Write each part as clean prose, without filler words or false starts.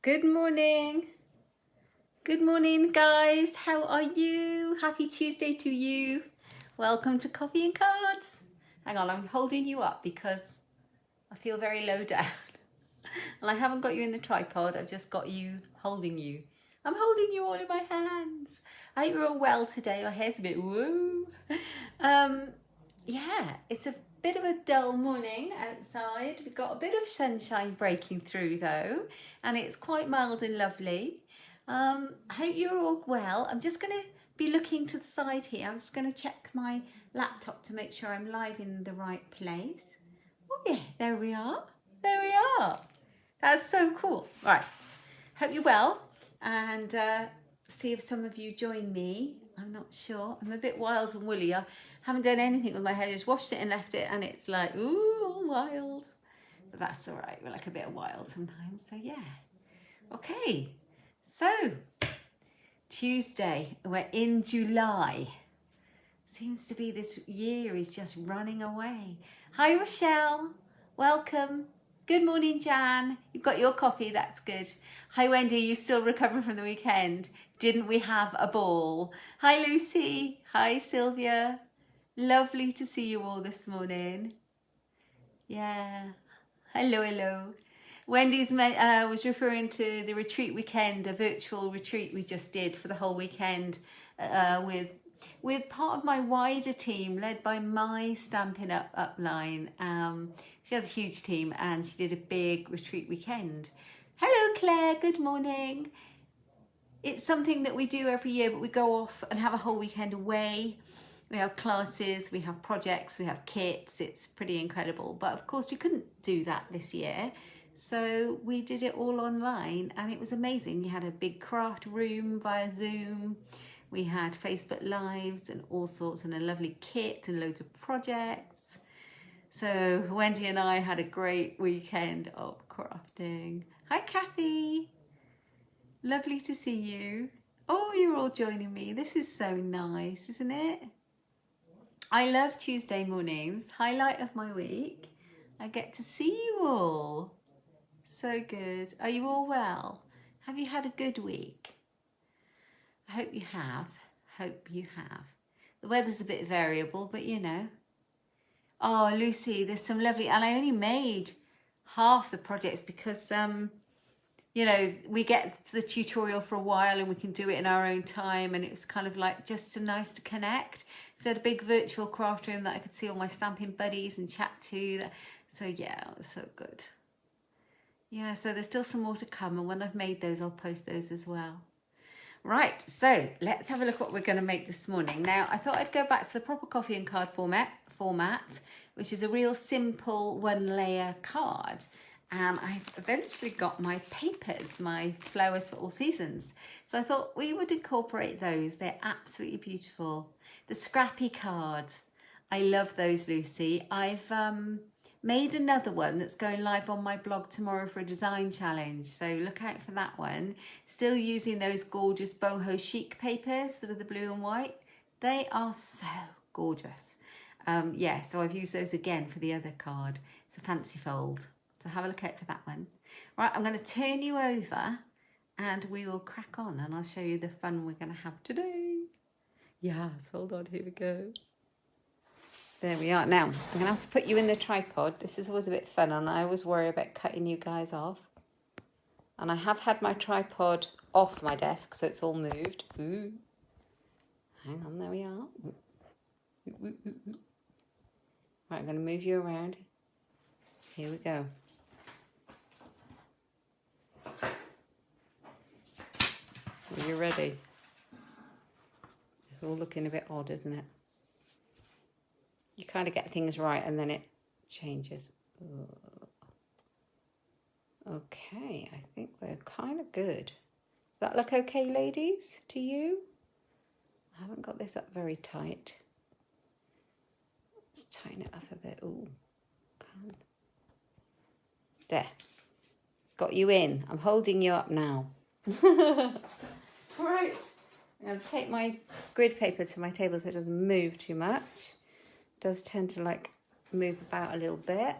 Good morning. Good morning, guys. How are you? Happy Tuesday to you. Welcome to Coffee and Cards. Hang on, I'm holding you up because I feel very low down. And I haven't got you in the tripod, I've just got you holding you. I'm holding you all in my hands. I hope you're all well today. My hair's a bit woo. Yeah, it's a bit of a dull morning outside. We've got a bit of sunshine breaking through though, and it's quite mild and lovely. I hope you're all well. I'm just going to be looking to the side here. I'm just going to check my laptop to make sure I'm live in the right place. Oh yeah, there we are. There we are. That's so cool. Right, hope you're well, and see if some of you join me. I'm not sure. I'm a bit wild and woolly. I haven't done anything with my hair. Just washed it and left it, and it's like, ooh, all wild. But that's all right. We're like a bit of wild sometimes. So yeah. Okay. So Tuesday. We're in July. Seems to be this year is just running away. Hi, Rochelle. Welcome. Good morning, Jan. You've got your coffee. That's good. Hi, Wendy. You still recovering from the weekend? Didn't we have a ball? Hi, Lucy. Hi, Sylvia. Lovely to see you all this morning. Yeah. Hello, hello. Wendy's was referring to the retreat weekend, a virtual retreat we just did for the whole weekend with part of my wider team led by my Stampin' Up upline. She has a huge team and she did a big retreat weekend. Hello, Claire. Good morning. It's something that we do every year, but we go off and have a whole weekend away. We have classes, we have projects, we have kits. It's pretty incredible. But of course, we couldn't do that this year. So we did it all online and it was amazing. We had a big craft room via Zoom. We had Facebook Lives and all sorts, and a lovely kit and loads of projects. So Wendy and I had a great weekend of crafting. Hi, Kathy. Lovely to see you. Oh, you're all joining me. This is so nice, isn't it? I love Tuesday mornings. Highlight of my week. I get to see you all. So good. Are you all well? Have you had a good week? I hope you have. Hope you have. The weather's a bit variable, but you know. Oh, Lucy, there's some lovely, and I only made half the projects because, you know, we get to the tutorial for a while and we can do it in our own time, and it was kind of like just so nice to connect. So I had a big virtual craft room that I could see all my stamping buddies and chat to. So yeah, it was so good. Yeah, so there's still some more to come, and when I've made those, I'll post those as well. Right, so let's have a look at what we're going to make this morning. Now, I thought I'd go back to the proper coffee and card format, which is a real simple one-layer card. And I've eventually got my papers, my flowers for all seasons. So I thought we would incorporate those. They're absolutely beautiful. The scrappy cards. I love those, Lucy. I've made another one that's going live on my blog tomorrow for a design challenge. So look out for that one. Still using those gorgeous boho chic papers with the blue and white. They are so gorgeous. Yeah, so I've used those again for the other card. It's a fancy fold. So have a look out for that one. Right, I'm going to turn you over and we will crack on and I'll show you the fun we're going to have today. Yes, hold on, here we go. There we are. Now, I'm going to have to put you in the tripod. This is always a bit fun and I always worry about cutting you guys off. And I have had my tripod off my desk, so it's all moved. Ooh. Hang on, there we are. Right, I'm going to move you around. Here we go. Are you ready? It's all looking a bit odd, isn't it? You kind of get things right and then it changes. Okay, I think we're kind of good. Does that look okay, ladies, to you? I haven't got this up very tight. Let's tighten it up a bit. Ooh. There. Got you in. I'm holding you up now. Right. I'm going to take my grid paper to my table so it doesn't move too much. It does tend to like move about a little bit.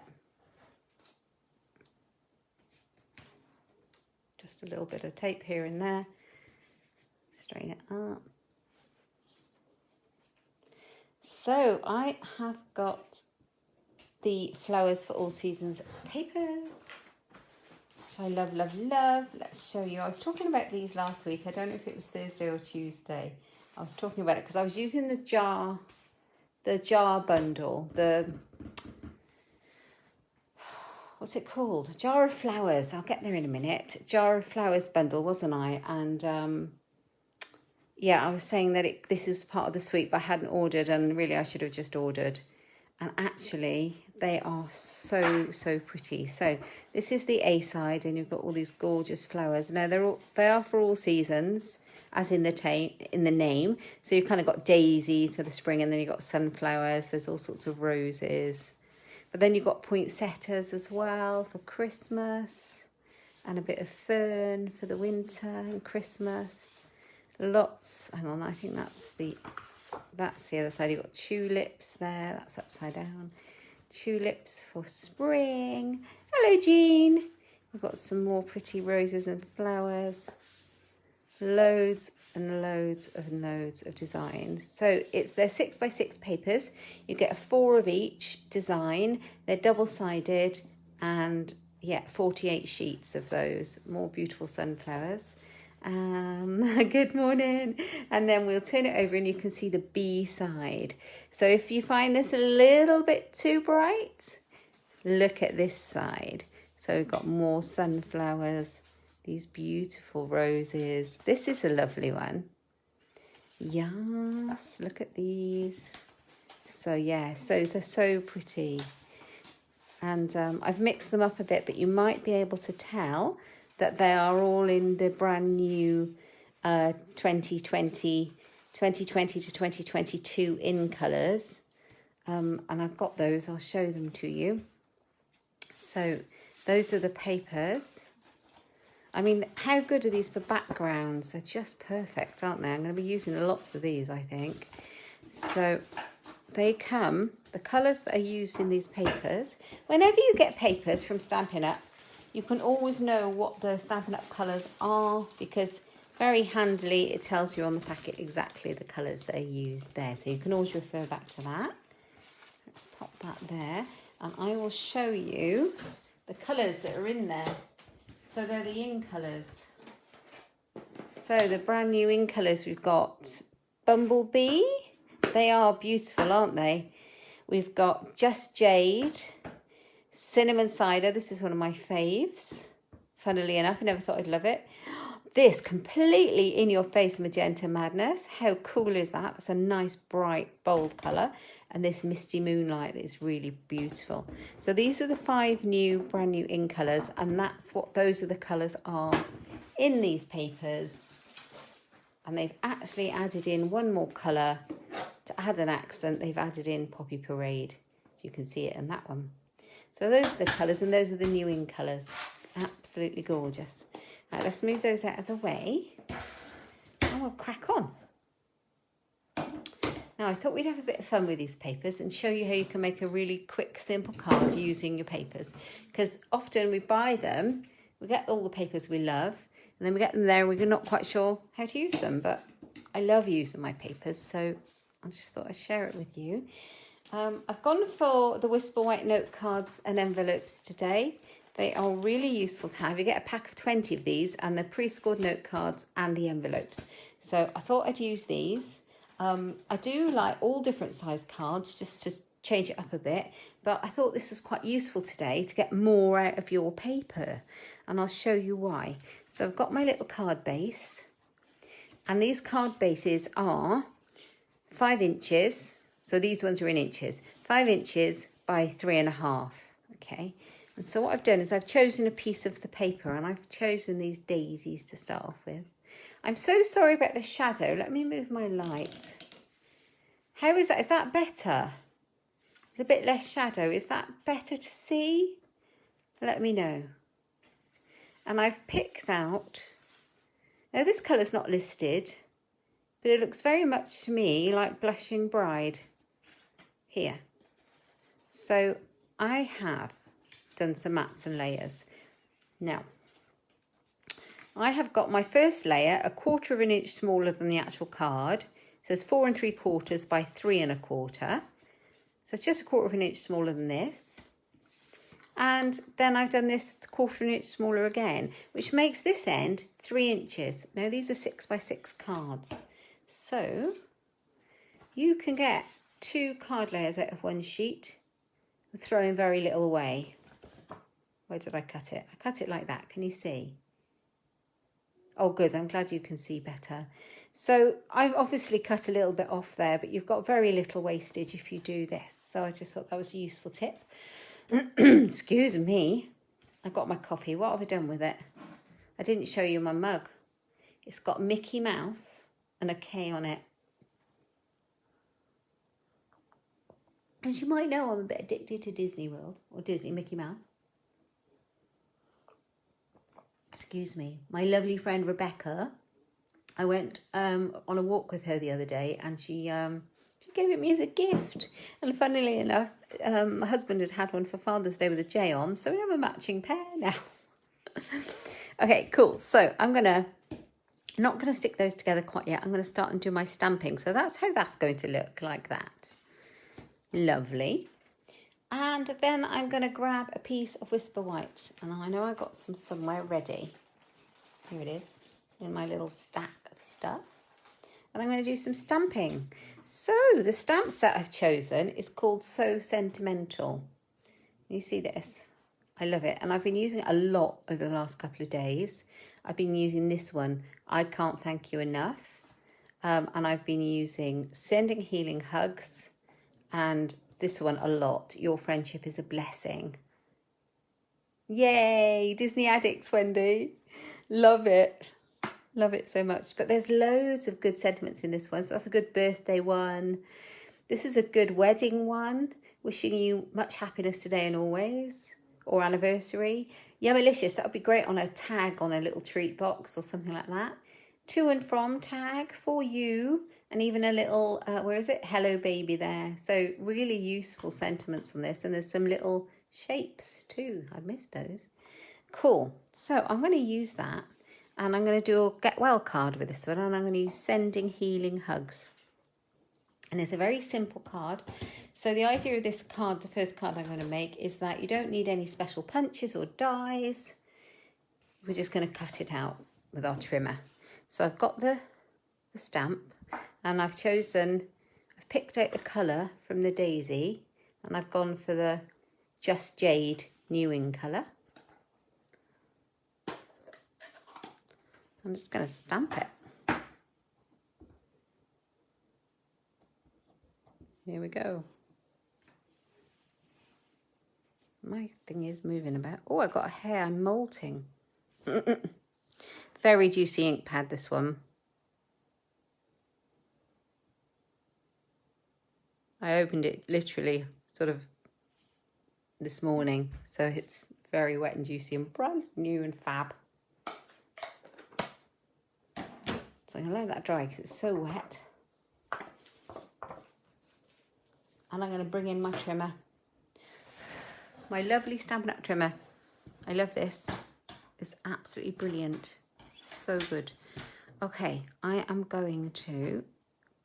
just a little bit of tape here and there. Straighten it up. So I have got the Flowers for All Seasons papers, which I love, love, love. Let's show you. I was talking about these last week. I don't know if it was Thursday or Tuesday. I was talking about it because I was using the jar bundle, what's it called? Jar of Flowers. I'll get there in a minute. Jar of Flowers bundle, wasn't I? And yeah, I was saying that this was part of the suite, but I hadn't ordered, and really I should have just ordered. And actually, they are so, so pretty. So this is the A side, and you've got all these gorgeous flowers. Now they are for all seasons, as in the name. So you've kind of got daisies for the spring, and then you've got sunflowers. There's all sorts of roses. But then you've got poinsettias as well for Christmas, and a bit of fern for the winter and Christmas. Lots, hang on, I think that's the other side. You've got tulips there, that's upside down. Tulips for spring. Hello, Jean. We've got some more pretty roses and flowers. Loads and loads of designs. So they're 6x6 papers. You get 4 of each design. They're double-sided, and yeah, 48 sheets of those. More beautiful sunflowers. Good morning. And then we'll turn it over and you can see the B side. So if you find this a little bit too bright, look at this side. So we've got more sunflowers, these beautiful roses. This is a lovely one. Yes, look at these. So yeah, so they're so pretty. And I've mixed them up a bit, but you might be able to tell that they are all in the brand new 2020 to 2022 in colours. And I've got those, I'll show them to you. So those are the papers. I mean, how good are these for backgrounds? They're just perfect, aren't they? I'm going to be using lots of these, I think. So they come, the colours that are used in these papers. Whenever you get papers from Stampin' Up, you can always know what the Stampin' Up colours are, because very handily it tells you on the packet exactly the colours that are used there. So you can always refer back to that. Let's pop that there, and I will show you the colours that are in there. So they're the in colours. So the brand new in colours, we've got Bumblebee. They are beautiful, aren't they? We've got Just Jade, Cinnamon Cider. This is one of my faves. Funnily enough, I never thought I'd love it. This completely in your face Magenta Madness. How cool is that? It's a nice, bright, bold colour. And this Misty Moonlight is really beautiful. So these are the 5 brand new in colours, and those are the colours are in these papers. And they've actually added in one more colour to add an accent. They've added in Poppy Parade, so you can see it in that one. So those are the colours, and those are the new in colours. Absolutely gorgeous. Right, let's move those out of the way, and we'll crack on. Now, I thought we'd have a bit of fun with these papers and show you how you can make a really quick, simple card using your papers. Because often we buy them, we get all the papers we love, and then we get them there and we're not quite sure how to use them. But I love using my papers, so I just thought I'd share it with you. I've gone for the Whisper White note cards and envelopes today. They are really useful to have. You get a pack of 20 of these, and the pre-scored note cards and the envelopes. So I thought I'd use these. I do like all different size cards just to change it up a bit, but I thought this was quite useful today to get more out of your paper, and I'll show you why. So I've got my little card base, and these card bases are 5 inches. So these ones are in inches, 5 inches by 3.5. Okay. And so what I've done is I've chosen a piece of the paper, and I've chosen these daisies to start off with. I'm so sorry about the shadow. Let me move my light. How is that? Is that better? It's a bit less shadow. Is that better to see? Let me know. And I've picked out... Now, this colour's not listed, but it looks very much to me like Blushing Bride here. So I have done some mats and layers. Now, I have got my first layer 1/4 of an inch smaller than the actual card. So it's 4 3/4 by 3 1/4. So it's just 1/4 of an inch smaller than this. And then I've done this 1/4 of an inch smaller again, which makes this end 3 inches. Now these are 6 by 6 cards. So you can get 2 card layers out of one sheet, throwing very little away. Where did I cut it? I cut it like that. Can you see? Oh, good. I'm glad you can see better. So I've obviously cut a little bit off there, but you've got very little wastage if you do this. So I just thought that was a useful tip. Excuse me. I've got my coffee. What have I done with it? I didn't show you my mug. It's got Mickey Mouse and a K on it. As you might know, I'm a bit addicted to Disney World or Disney Mickey Mouse. Excuse me. My lovely friend Rebecca, I went on a walk with her the other day, and she gave it me as a gift. And funnily enough, my husband had one for Father's Day with a J on, so we have a matching pair now. Okay, cool. So I'm not gonna stick those together quite yet. I'm gonna start and do my stamping. So that's how that's going to look, like that. Lovely. And then I'm going to grab a piece of Whisper White. And I know I got some somewhere ready. Here it is, in my little stack of stuff. And I'm going to do some stamping. So the stamp set I've chosen is called So Sentimental. You see this? I love it. And I've been using it a lot over the last couple of days. I've been using this one, I Can't Thank You Enough. And I've been using Sending Healing Hugs. And this one a lot. Your Friendship is a Blessing. Yay! Disney addicts, Wendy. Love it. Love it so much. But there's loads of good sentiments in this one. So that's a good birthday one. This is a good wedding one. Wishing you much happiness today and always. Or anniversary. Yummalicious. That would be great on a tag on a little treat box or something like that. To and from tag for you. And even a little, where is it? Hello baby there. So really useful sentiments on this. And there's some little shapes too. I missed those. Cool. So I'm going to use that. And I'm going to do a get well card with this one. And I'm going to use Sending Healing Hugs. And it's a very simple card. So the idea of this card, the first card I'm going to make, is that you don't need any special punches or dies. We're just going to cut it out with our trimmer. So I've got the stamp. And I've picked out the colour from the daisy, and I've gone for the Just Jade Newing colour. I'm just going to stamp it. Here we go. My thing is moving about. Oh, I've got a hair, I'm molting. Very juicy ink pad, this one. I opened it literally sort of this morning, so it's very wet and juicy and brand new and fab. So I'm going to let that dry because it's so wet. And I'm going to bring in my trimmer. My lovely Stampin' Up! Trimmer. I love this. It's absolutely brilliant. So good. Okay, I am going to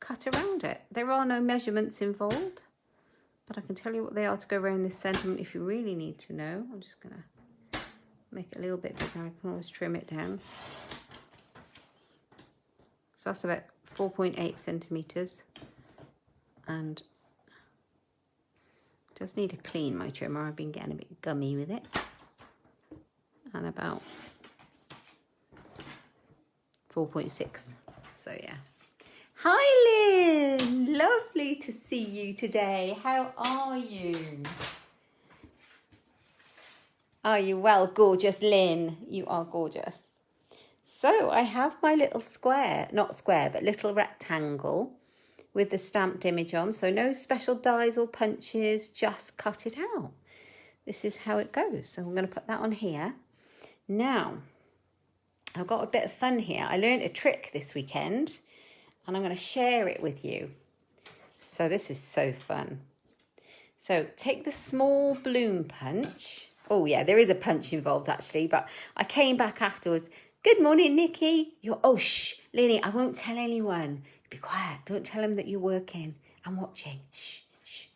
cut around it. There are no measurements involved, but I can tell you what they are to go around this sentiment if you really need to know. I'm just going to make it a little bit bigger. I can always trim it down. So that's about 4.8 centimetres. And just need to clean my trimmer. I've been getting a bit gummy with it. And about 4.6. So yeah. Hi Lynn, lovely to see you today. How are you? Are you well? Gorgeous Lynn, you are gorgeous. So I have my little square, not square, but little rectangle with the stamped image on. So no special dies or punches, just cut it out. This is how it goes. So I'm going to put that on here. Now, I've got a bit of fun here. I learned a trick this weekend and I'm going to share it with you. So this is so fun. So take the small bloom punch. Oh yeah, there is a punch involved actually, but I came back afterwards, Good morning, Nikki. Oh, shh, Lily, I won't tell anyone. Be quiet. Don't tell them that you're working. I'm watching. Shh, shh.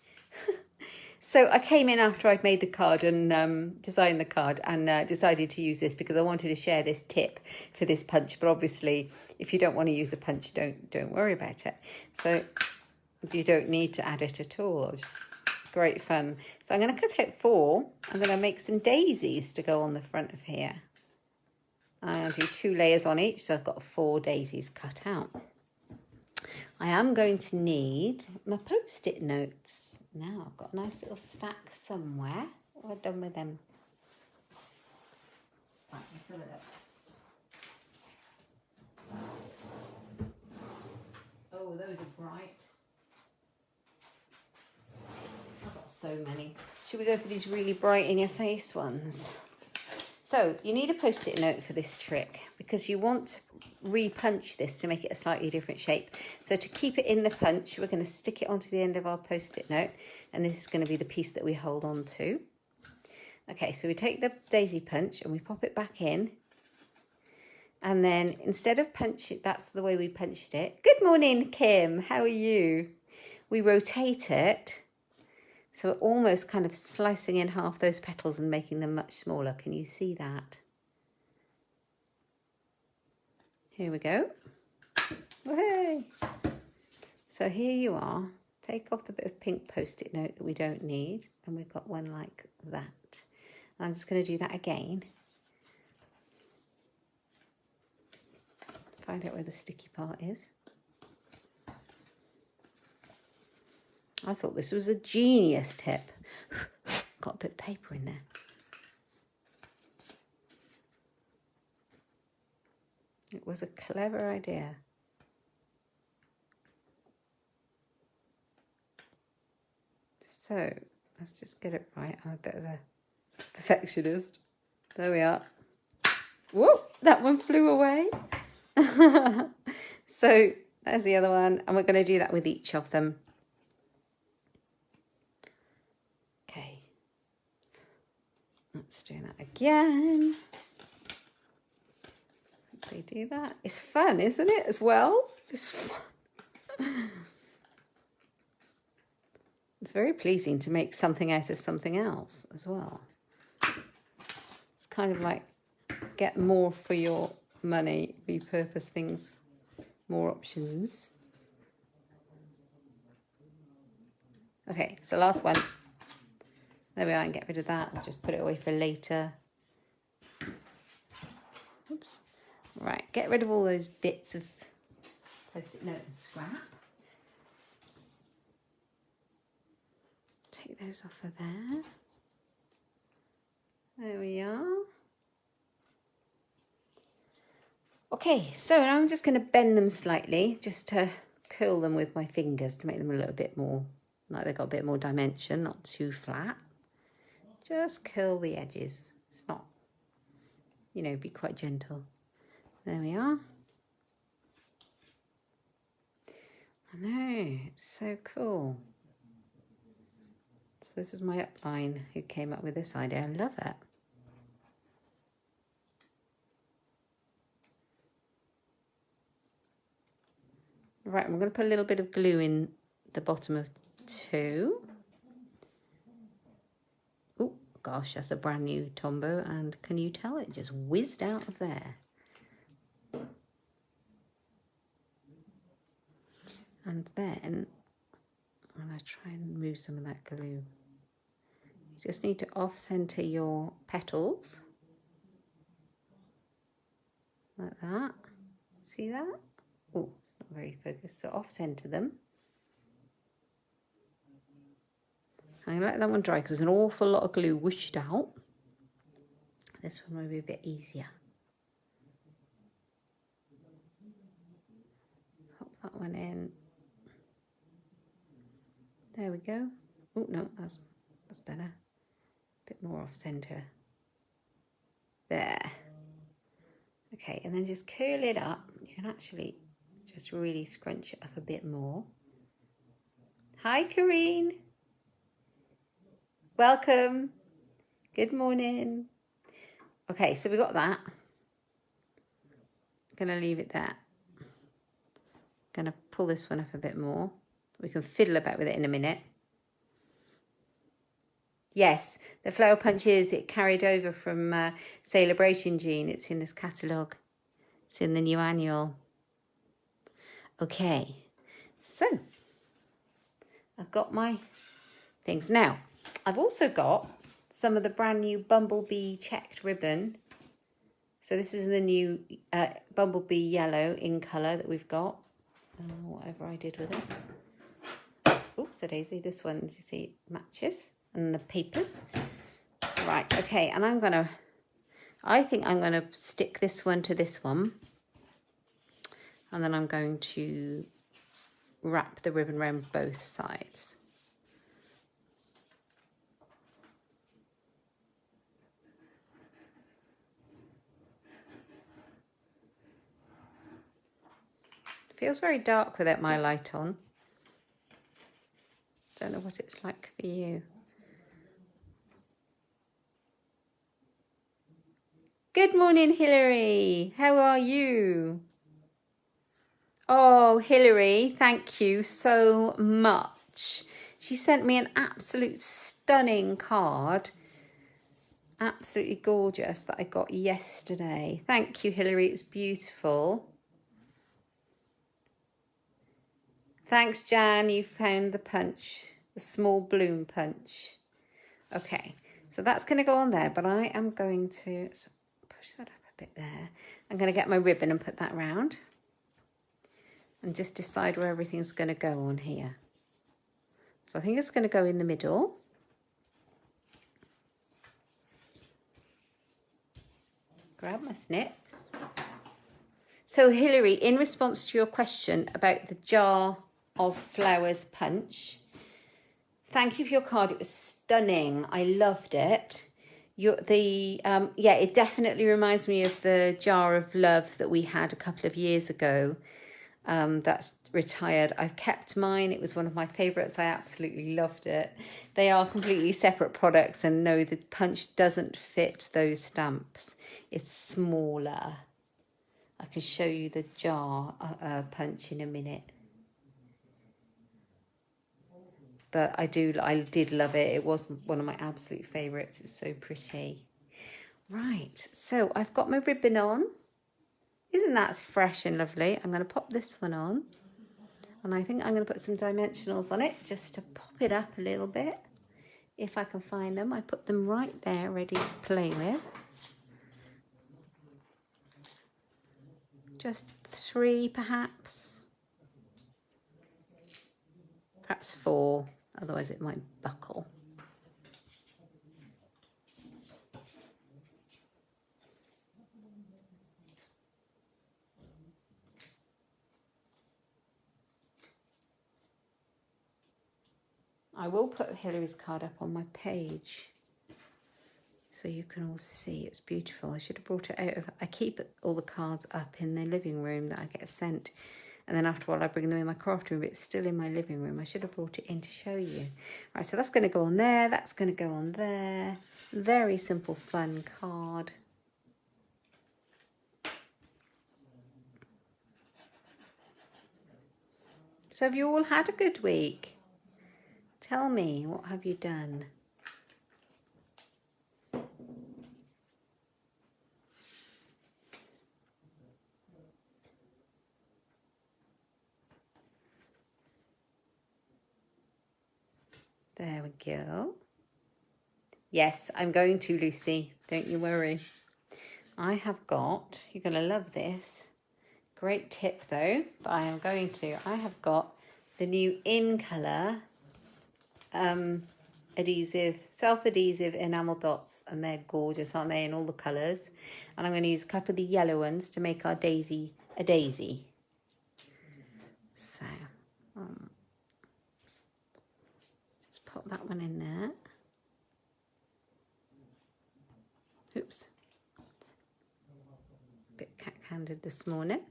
So I came in after I'd made the card and designed the card and decided to use this because I wanted to share this tip for this punch. But obviously, if you don't want to use a punch, don't worry about it. So you don't need to add it at all. It's just great fun. So I'm going to cut out 4. I'm going to make some daisies to go on the front of here. I'll do 2 layers on each, so I've got 4 daisies cut out. I am going to need my post-it notes. Now I've got a nice little stack somewhere. What have I done with them? Right, let's have a look. Oh, those are bright. I've got so many. Should we go for these really bright in your face ones? So you need a post-it note for this trick because you want to re-punch this to make it a slightly different shape. So to keep it in the punch, we're going to stick it onto the end of our post-it note, and this is going to be the piece that we hold on to. Okay, so we take the daisy punch and we pop it back in, and then instead of punch it, that's the way we punched it. Good morning, Kim. How are you? We rotate it. So we're almost kind of slicing in half those petals and making them much smaller. Can you see that? Here we go. Whey! So here you are. Take off the bit of pink post-it note that we don't need. And we've got one like that. I'm just going to do that again. Find out where the sticky part is. I thought this was a genius tip. Got a bit of paper in there. It was a clever idea. So let's just get it right. I'm a bit of a perfectionist. There we are. Whoa, that one flew away. So there's the other one. And we're going to do that with each of them. Okay. Let's do that again. Hopefully do that. It's fun, isn't it, as well? It's fun. It's very pleasing to make something out of something else as well. It's kind of like get more for your money, repurpose things, more options. Okay, so last one. There we are, and get rid of that. I'll just put it away for later. Oops. Right, get rid of all those bits of post-it note and scrap. Take those off of there. There we are. Okay, so now I'm just going to bend them slightly, just to curl them with my fingers to make them a little bit more, like they've got a bit more dimension, not too flat. Just curl the edges. It's not, you know, be quite gentle. There we are. I know, it's so cool. So this is my upline who came up with this idea. I love it. Right, I'm going to put a little bit of glue in the bottom of 2. Oh, gosh, that's a brand new Tombow. And can you tell it just whizzed out of there? And then I'm going to try and remove some of that glue. You just need to off-center your petals. Like that. See that? Oh, it's not very focused. So off-center them. I'm going to let that one dry because there's an awful lot of glue whooshed out. This one will be a bit easier. Pop that one in. There we go. Oh, no, that's better. A bit more off-center. There. Okay, and then just curl it up. You can actually just really scrunch it up a bit more. Hi, Karine. Welcome. Good morning. Okay, so we got that. Gonna leave it there. Gonna pull this one up a bit more. We can fiddle about with it in a minute. Yes, the flower punches, it carried over from Celebration Jean. It's in this catalogue. It's in the new annual. Okay, so I've got my things. Now, I've also got some of the brand new Bumblebee checked ribbon. So this is the new Bumblebee yellow in colour that we've got. Whatever I did with it. Oops, a daisy. This one, you see, matches. And the papers. Right, okay, and I think I'm going to stick this one to this one. And then I'm going to wrap the ribbon around both sides. It feels very dark without my light on. Don't know what it's like for you. Good morning, Hilary. How are you? Oh, Hilary, thank you so much. She sent me an absolute stunning card. Absolutely gorgeous that I got yesterday. Thank you, Hilary. It's beautiful. Thanks, Jan. You found the punch, the small bloom punch. Okay, so that's going to go on there, but I am going to push that up a bit there. I'm going to get my ribbon and put that round and just decide where everything's going to go on here. So I think it's going to go in the middle. Grab my snips. So Hilary, in response to your question about the jar of flowers punch, thank you for your card. It was stunning. I loved it. Yeah, it definitely reminds me of the jar of love that we had a couple of years ago. That's retired. I've kept mine. It was one of my favourites. I absolutely loved it. They are completely separate products, and no, the punch doesn't fit those stamps. It's smaller. I can show you the jar punch in a minute. But I did love it. It was one of my absolute favourites. It's so pretty. Right, so I've got my ribbon on. Isn't that fresh and lovely? I'm going to pop this one on. And I think I'm going to put some dimensionals on it just to pop it up a little bit. If I can find them. I put them right there ready to play with. Just 3 perhaps. Perhaps 4. Otherwise it might buckle. I will put Hilary's card up on my page so you can all see. It's beautiful. I should have brought it out of... I keep all the cards up in the living room that I get sent. And then after a while I bring them in my craft room, but it's still in my living room. I should have brought it in to show you. Right, so that's going to go on there. That's going to go on there. Very simple, fun card. So have you all had a good week? Tell me, what have you done? There we go. Yes, I'm going to, Lucy. Don't you worry. I have got, you're going to love this. Great tip though, but I am going to. I have got the new In Colour adhesive, self-adhesive enamel dots, and they're gorgeous, aren't they, in all the colours. And I'm going to use a couple of the yellow ones to make our daisy a daisy. So, just pop that one in there. Oops. A bit cat-handed this morning.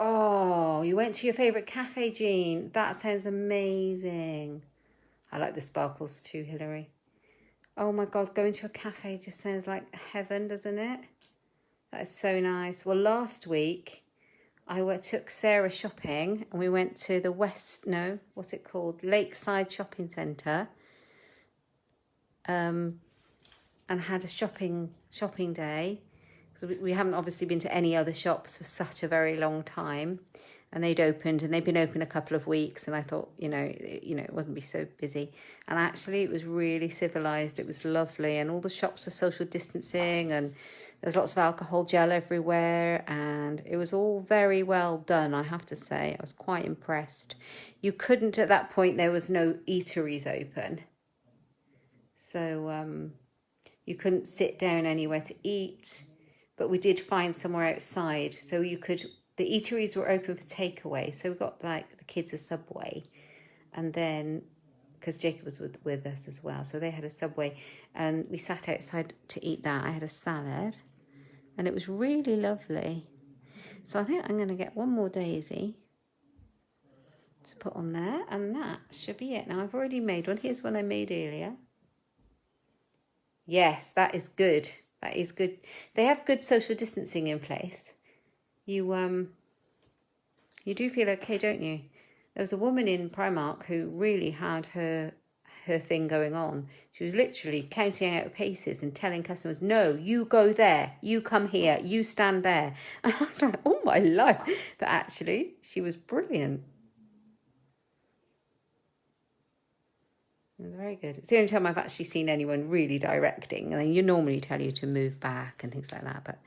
Oh, you went to your favourite cafe, Jean. That sounds amazing. I like the sparkles too, Hilary. Oh my God, going to a cafe just sounds like heaven, doesn't it? That is so nice. Well, last week took Sarah shopping and we went to the what's it called? Lakeside Shopping Centre. And had a shopping day. So we haven't obviously been to any other shops for such a very long time. And they'd opened and they'd been open a couple of weeks. And I thought, it wouldn't be so busy. And actually it was really civilised. It was lovely. And all the shops were social distancing and there was lots of alcohol gel everywhere. And it was all very well done, I have to say. I was quite impressed. You couldn't, at that point, there was no eateries open. So you couldn't sit down anywhere to eat. But we did find somewhere outside. So the eateries were open for takeaway. So we got like the kids a Subway. And then, because Jacob was with us as well. So they had a Subway. And we sat outside to eat that. I had a salad. And it was really lovely. So I think I'm going to get one more daisy to put on there. And that should be it. Now I've already made one. Here's one I made earlier. Yes, that is good. That is good. They have good social distancing in place. You do feel okay, don't you? There was a woman in Primark who really had her thing going on. She was literally counting out paces and telling customers, no, you go there, you come here, you stand there. And I was like, oh my life. But actually, she was brilliant. It was very good. It's the only time I've actually seen anyone really directing. And then you normally tell you to move back and things like that. But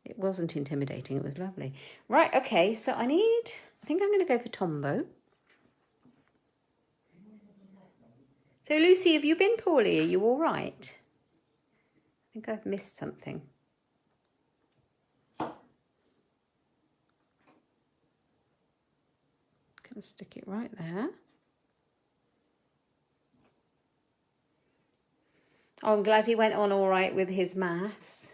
it wasn't intimidating. It was lovely. Right, okay. So I think I'm going to go for Tombow. So Lucy, have you been poorly? Are you all right? I think I've missed something. I'm going to stick it right there. Oh, I'm glad he went on all right with his maths.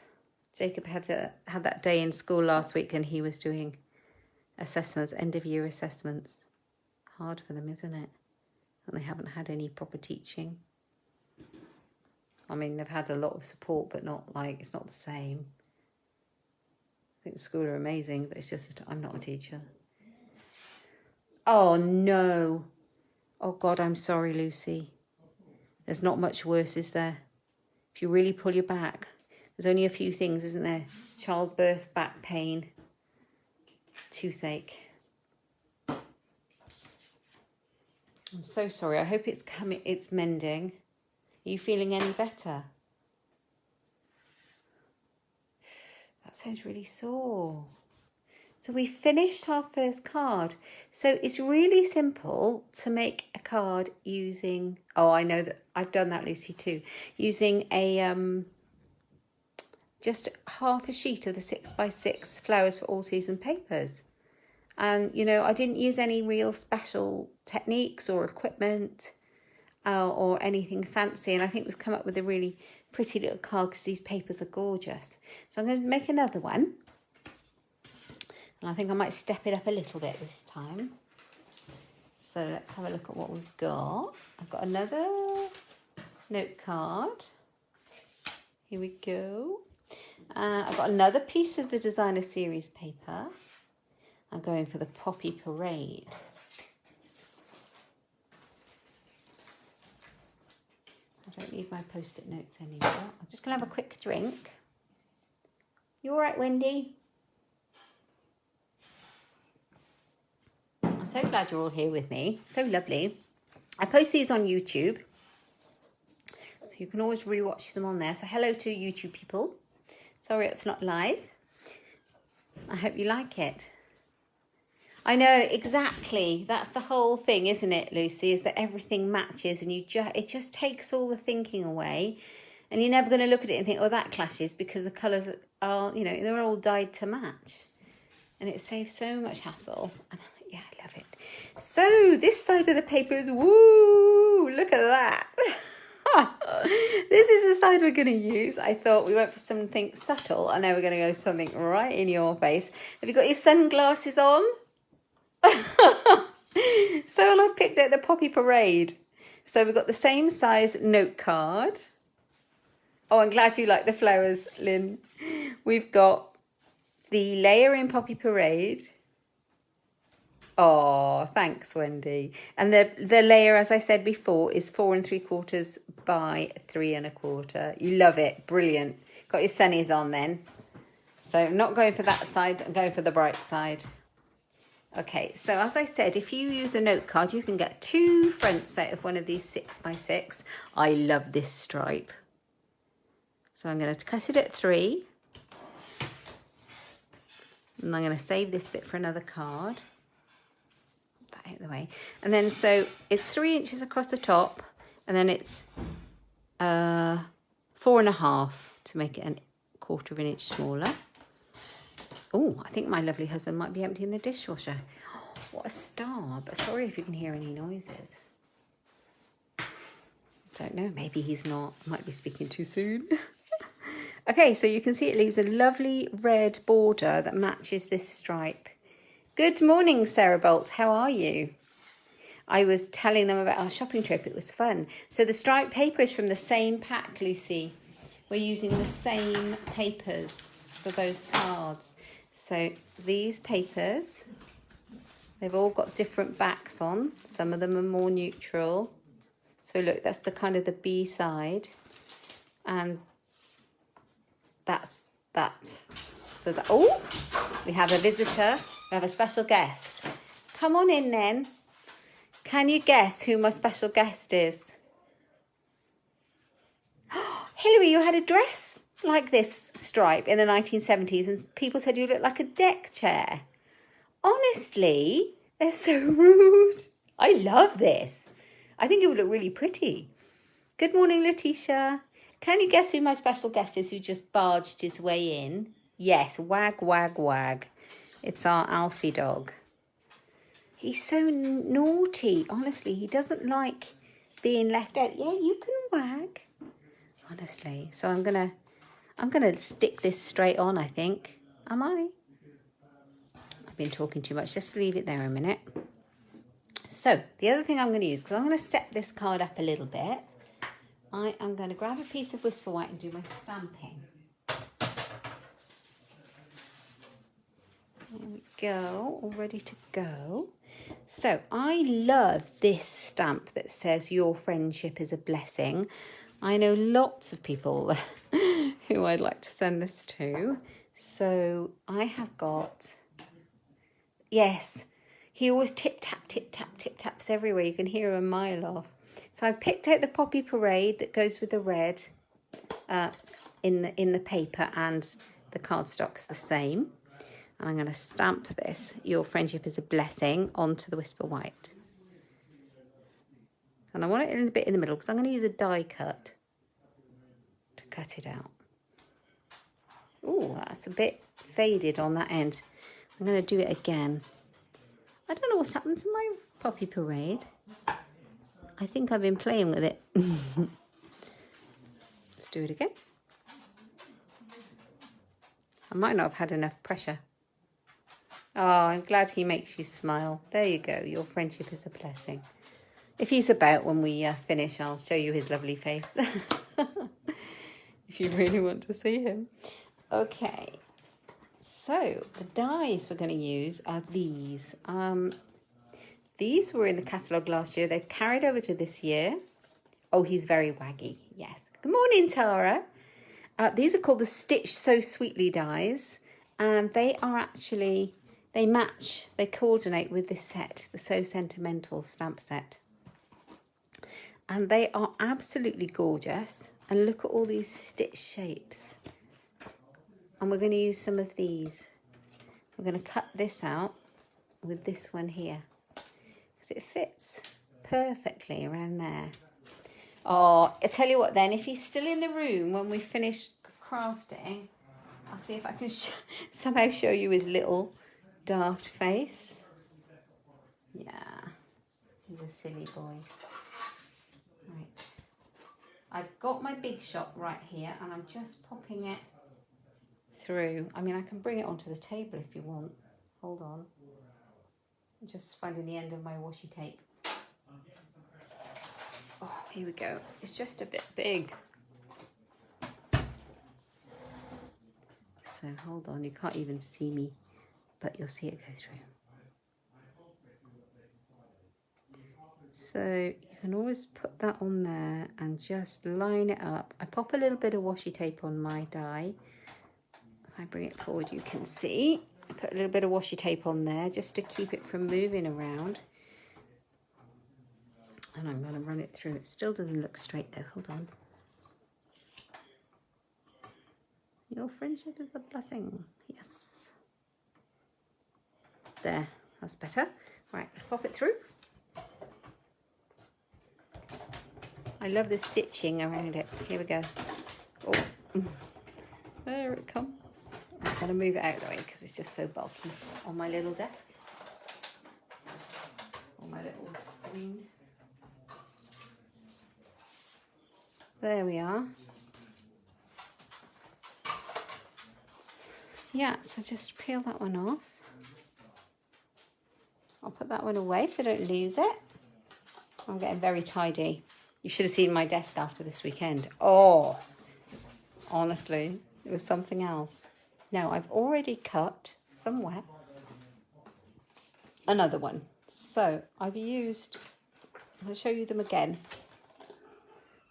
Jacob had that day in school last week and he was doing assessments, end of year assessments. Hard for them, isn't it? And they haven't had any proper teaching. I mean, they've had a lot of support, but it's not the same. I think the school are amazing, but it's just, I'm not a teacher. Oh, no. Oh, God, I'm sorry, Lucy. There's not much worse, is there? If you really pull your back, there's only a few things, isn't there? Childbirth, back pain, toothache. I'm so sorry. I hope it's mending. Are you feeling any better? That sounds really sore. So we finished our first card. So it's really simple to make a card using, I know that I've done that, Lucy, too. Using just half a sheet of the 6x6 Flowers for All Season papers. And, I didn't use any real special techniques or equipment or anything fancy. And I think we've come up with a really pretty little card because these papers are gorgeous. So I'm going to make another one. And I think I might step it up a little bit this time. So let's have a look at what we've got. I've got another note card. Here we go. I've got another piece of the Designer Series paper. I'm going for the Poppy Parade. I don't need my post-it notes anymore. I'm just going to have a quick drink. You all right, Wendy? I'm so glad you're all here with me. So lovely. I post these on YouTube, so you can always rewatch them on there. So hello to YouTube people. Sorry it's not live. I hope you like it. I know, exactly. That's the whole thing, isn't it, Lucy? Is that everything matches and it just takes all the thinking away. And you're never going to look at it and think, oh, that clashes, because the colours are, they're all dyed to match. And it saves so much hassle. And yeah, I love it. So this side of the paper is, woo, look at that. This is the side we're going to use. I thought we went for something subtle and now we're going to go something right in your face. Have you got your sunglasses on? So I picked out the Poppy Parade. So we've got the same size note card. Oh, I'm glad you like the flowers, Lynn. We've got the layer in Poppy Parade. Oh, thanks, Wendy. And the layer, as I said before, is 4 3/4 by 3 1/4. You love it. Brilliant. Got your sunnies on then. So I'm not going for that side. I'm going for the bright side. Okay, so as I said, if you use a note card, you can get 2 fronts out of one of these 6 by 6. I love this stripe. So I'm going to cut it at 3. And I'm going to save this bit for another card. Put that out of the way. And then so it's 3 inches across the top. And then it's 4 1/2 to make it 1/4 of an inch smaller. Oh, I think my lovely husband might be emptying the dishwasher. Oh, what a star. But sorry if you can hear any noises. Don't know. Maybe he's not. Might be speaking too soon. Okay, so you can see it leaves a lovely red border that matches this stripe. Good morning, Sarah Bolt. How are you? I was telling them about our shopping trip. It was fun. So the striped paper is from the same pack, Lucy. We're using the same papers for both cards. So these papers, they've all got different backs on. Some of them are more neutral. So look, that's the kind of the B side. And that's that. So that, oh, we have a visitor. We have a special guest. Come on in then. Can you guess who my special guest is? Hilary, you had a dress like this stripe in the 1970s and people said you look like a deck chair. Honestly, they're so rude. I love this. I think it would look really pretty. Good morning, Letitia. Can you guess who my special guest is who just barged his way in? Yes, Wag, Wag, Wag. It's our Alfie dog. He's so naughty. Honestly, he doesn't like being left out. Yeah, you can wag. Honestly. So I'm gonna stick this straight on, I think. Am I? I've been talking too much. Just leave it there a minute. So the other thing I'm going to use, because I'm going to step this card up a little bit, I am going to grab a piece of Whisper White and do my stamping. There we go, all ready to go. So I love this stamp that says your friendship is a blessing. I know lots of people who I'd like to send this to. So I have got, yes, he always tip-tap, tip-tap, tip-taps everywhere. You can hear him a mile off. So I picked out the Poppy Parade that goes with the red in the paper, and the cardstock's the same. And I'm going to stamp this, your friendship is a blessing, onto the Whisper White. And I want it in a bit in the middle because I'm going to use a die cut to cut it out. Oh, that's a bit faded on that end. I'm going to do it again. I don't know what's happened to my Poppy Parade. I think I've been playing with it. Let's do it again. I might not have had enough pressure. Oh, I'm glad he makes you smile. There you go. Your friendship is a blessing. If he's about when we finish, I'll show you his lovely face. If you really want to see him. Okay. So the dies we're going to use are these. These were in the catalogue last year. They've carried over to this year. Oh, he's very waggy. Yes. Good morning, Tara. These are called the Stitch So Sweetly dies. And they are actually, they match, they coordinate with this set, the So Sentimental stamp set. And they are absolutely gorgeous. And look at all these stitch shapes. And we're going to use some of these. We're going to cut this out with this one here. Because it fits perfectly around there. Oh, I tell you what then, if he's still in the room when we finish crafting, I'll see if I can somehow show you his little daft face. Yeah, he's a silly boy. Right. I've got my Big Shot right here and I'm just popping it through. I mean, I can bring it onto the table if you want. Hold on. I'm just finding the end of my washi tape. Oh, here we go. It's just a bit big. So hold on, you can't even see me, but you'll see it go through. So you can always put that on there and just line it up. I pop a little bit of washi tape on my die. If I bring it forward, you can see. I put a little bit of washi tape on there just to keep it from moving around. And I'm going to run it through. It still doesn't look straight though. Hold on. Your friendship is a blessing. Yes. There. That's better. Right, let's pop it through. I love the stitching around it. Here we go. Oh, there it comes. I'm going to move it out of the way because it's just so bulky on my little desk. On my little screen. There we are. Yeah, so just peel that one off. I'll put that one away so I don't lose it. I'm getting very tidy. You should have seen my desk after this weekend. Oh, honestly, it was something else. Now, I've already cut somewhere another one. So I've used, I'll show you them again.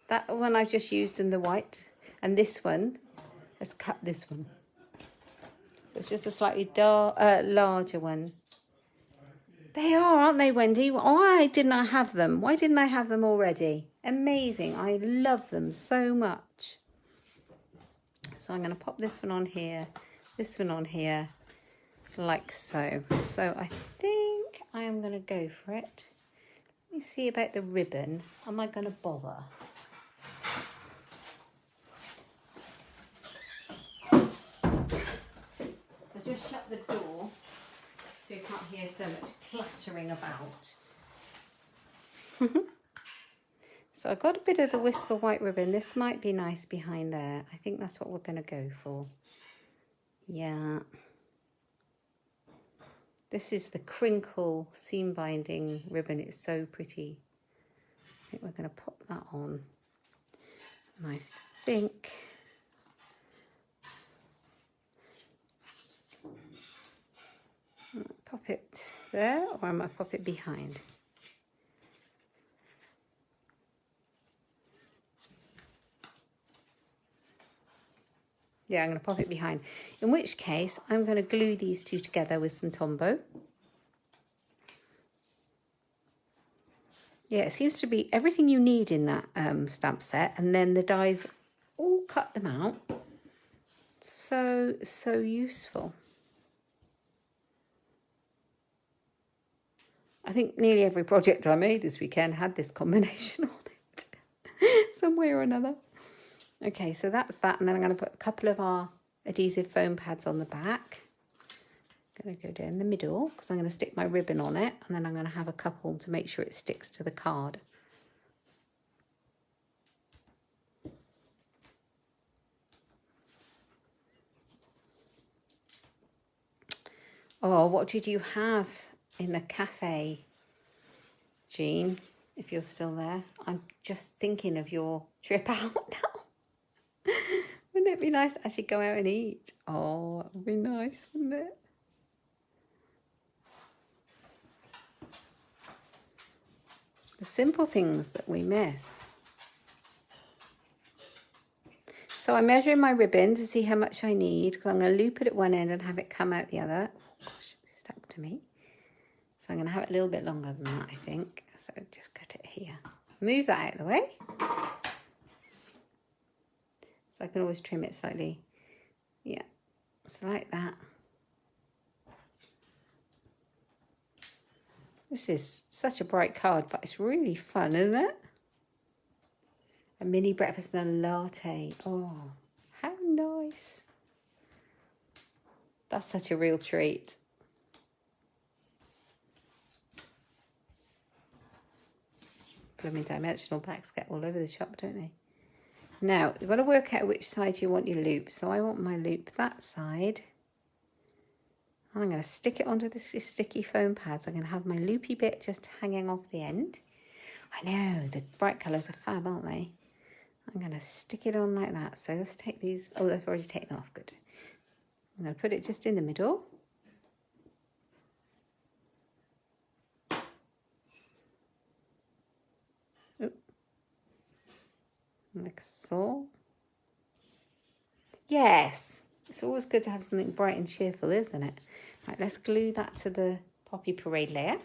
That one I've just used in the white, and this one has cut this one. So it's just a slightly larger one. They are, aren't they, Wendy? Why didn't I have them? Why didn't I have them already? Amazing. I love them so much. So I'm going to pop this one on here, this one on here, like so. So I think I am going to go for it. Let me see about the ribbon. Am I going to bother? I just shut the door so you can't hear so much clattering about. So I got a bit of the Whisper white ribbon. This might be nice behind there. I think that's what we're going to go for. Yeah. This is the crinkle seam binding ribbon. It's so pretty. I think we're going to pop that on. And I think I might pop it there, or I might pop it behind. Yeah, I'm going to pop it behind. In which case, I'm going to glue these two together with some Tombow. Yeah, it seems to be everything you need in that stamp set. And then the dies all cut them out. So useful. I think nearly every project I made this weekend had this combination on it. Some way or another. Okay, so that's that, and then I'm going to put a couple of our adhesive foam pads on the back. I'm going to go down the middle because I'm going to stick my ribbon on it, and then I'm going to have a couple to make sure it sticks to the card. Oh, what did you have in the cafe, Jean, if you're still there? I'm just thinking of your trip out now. Wouldn't it be nice to actually go out and eat? Oh, it would be nice, wouldn't it? The simple things that we miss. So I'm measuring my ribbon to see how much I need, because I'm going to loop it at one end and have it come out the other. Oh gosh, it's stuck to me. So I'm going to have it a little bit longer than that, I think. So just cut it here. Move that out of the way. So I can always trim it slightly. Yeah, so like that. This is such a bright card, but it's really fun, isn't it? A mini breakfast and a latte. Oh, how nice. That's such a real treat. Blooming dimensional packs get all over the shop, don't they? Now, you've got to work out which side you want your loop. So I want my loop that side. I'm going to stick it onto the sticky foam pads. I'm going to have my loopy bit just hanging off the end. I know, the bright colours are fab, aren't they? I'm going to stick it on like that. So let's take these. Oh, they've already taken off. Good. I'm going to put it just in the middle. Oop. Like so. Yes. It's always good to have something bright and cheerful, isn't it? Right, let's glue that to the Poppy Parade layer.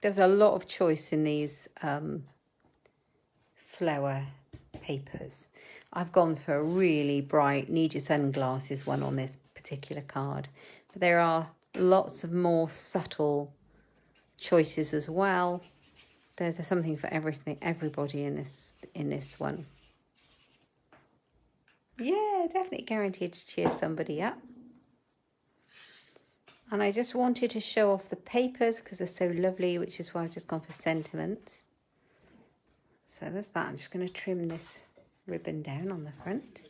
There's a lot of choice in these flower papers. I've gone for a really bright need your sunglasses one on this particular card, but there are lots of more subtle choices as well. There's something for everybody in this one. Yeah, definitely guaranteed to cheer somebody up. And I just wanted to show off the papers because they're so lovely, which is why I've just gone for sentiments. So there's that. I'm just going to trim this ribbon down on the front.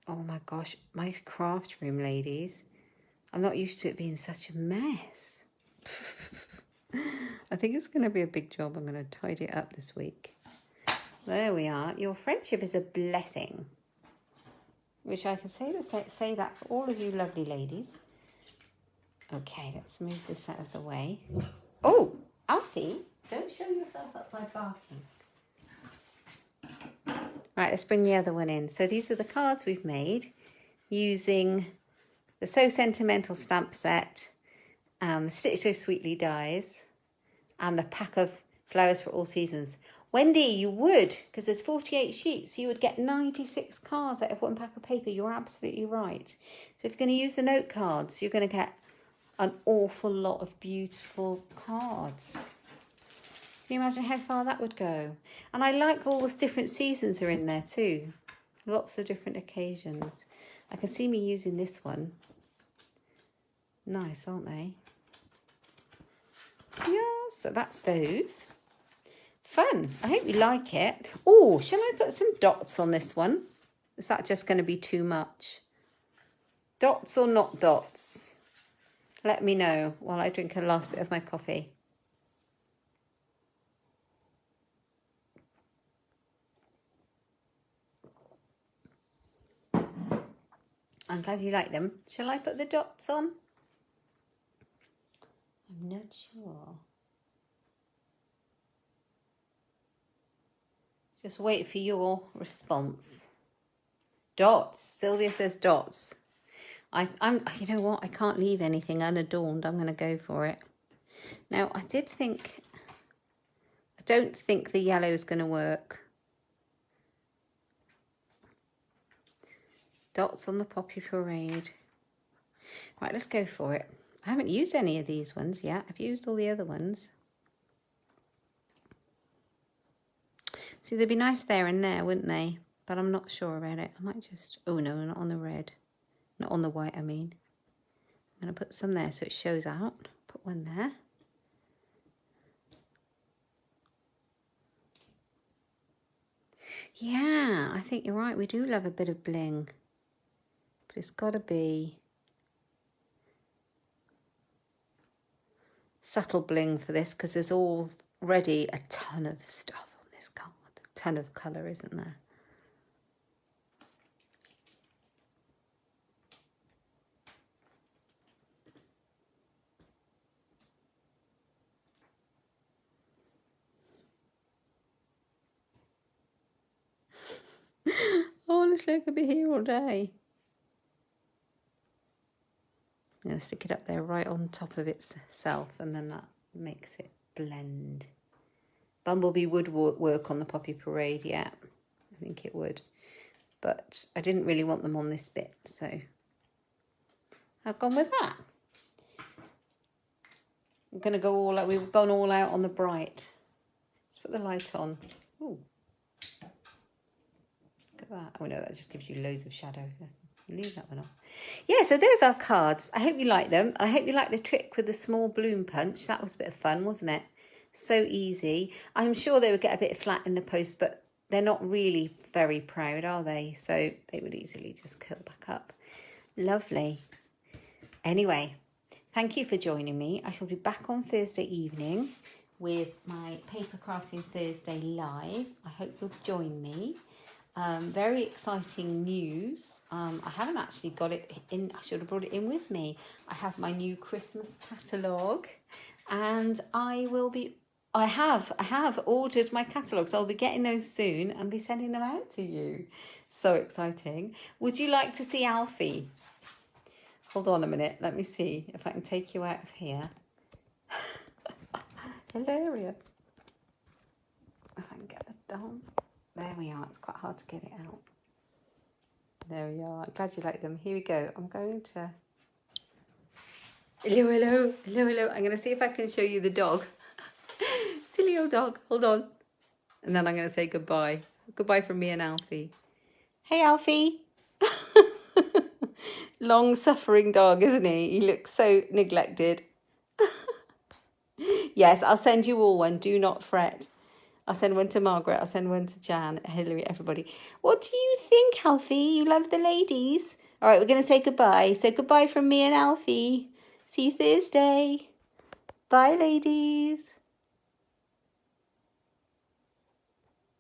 Oh my gosh, my craft room, ladies. I'm not used to it being such a mess. I think it's going to be a big job. I'm going to tidy it up this week. There we are. Your friendship is a blessing. Which I can say that for all of you lovely ladies. Okay, let's move this out of the way. Oh, Alfie, don't show yourself up by barking. Right, let's bring the other one in. So these are the cards we've made using the So Sentimental stamp set, the Stitch So Sweetly dies, and the pack of Flowers for All Seasons. Wendy, you would, because there's 48 sheets, you would get 96 cards out of one pack of paper. You're absolutely right. So if you're going to use the note cards, you're going to get an awful lot of beautiful cards. Can you imagine how far that would go? And I like all those different seasons are in there too. Lots of different occasions. I can see me using this one. Nice, aren't they? Yeah, so that's those. Fun. I hope you like it. Oh, shall I put some dots on this one? Is that just going to be too much? Dots or not dots? Let me know while I drink a last bit of my coffee. I'm glad you like them. Shall I put the dots on? I'm not sure. Just wait for your response. Dots. Sylvia says dots. I'm. You know what? I can't leave anything unadorned. I'm going to go for it. Now, I don't think the yellow is going to work. Dots on the Poppy Parade. Right, let's go for it. I haven't used any of these ones yet. I've used all the other ones. See, they'd be nice there and there, wouldn't they? But I'm not sure about it. I might just... Oh, no, not on the red. Not on the white, I mean. I'm going to put some there so it shows out. Put one there. Yeah, I think you're right. We do love a bit of bling. But it's got to be subtle bling for this because there's already a ton of stuff on this card. A ton of colour, isn't there? Honestly, I could be here all day. I'm going to stick it up there right on top of itself and then that makes it blend. Bumblebee would work on the Poppy Parade, yeah. I think it would. But I didn't really want them on this bit, so I've gone with that. We're going to go all out. We've gone all out on the bright. Let's put the light on. Ooh. Look at that. Oh no, that just gives you loads of shadow. Let's leave that one off. Yeah, so there's our cards. I hope you like them. I hope you like the trick with the small balloon punch. That was a bit of fun, wasn't it? So easy. I'm sure they would get a bit flat in the post, but they're not really very proud, are they? So they would easily just curl back up. Lovely. Anyway, thank you for joining me. I shall be back on Thursday evening with my Paper Crafting Thursday live. I hope you'll join me. Very exciting news. I haven't actually got it in. I should have brought it in with me. I have my new Christmas catalogue, and I have ordered my catalogue, so I'll be getting those soon and be sending them out to you. So exciting. Would you like to see Alfie? Hold on a minute. Let me see if I can take you out of here. Hilarious. If I can get the dog. There we are. It's quite hard to get it out. There we are. I'm glad you like them. Here we go. I'm going to... Hello, hello. Hello, hello. I'm going to see if I can show you the dog. Silly old dog. Hold on. And then I'm going to say goodbye. Goodbye from me and Alfie. Hey, Alfie. Long-suffering dog, isn't he? He looks so neglected. Yes, I'll send you all one. Do not fret. I'll send one to Margaret. I'll send one to Jan, Hilary, everybody. What do you think, Alfie? You love the ladies? All right, we're going to say goodbye. So goodbye from me and Alfie. See you Thursday. Bye, ladies.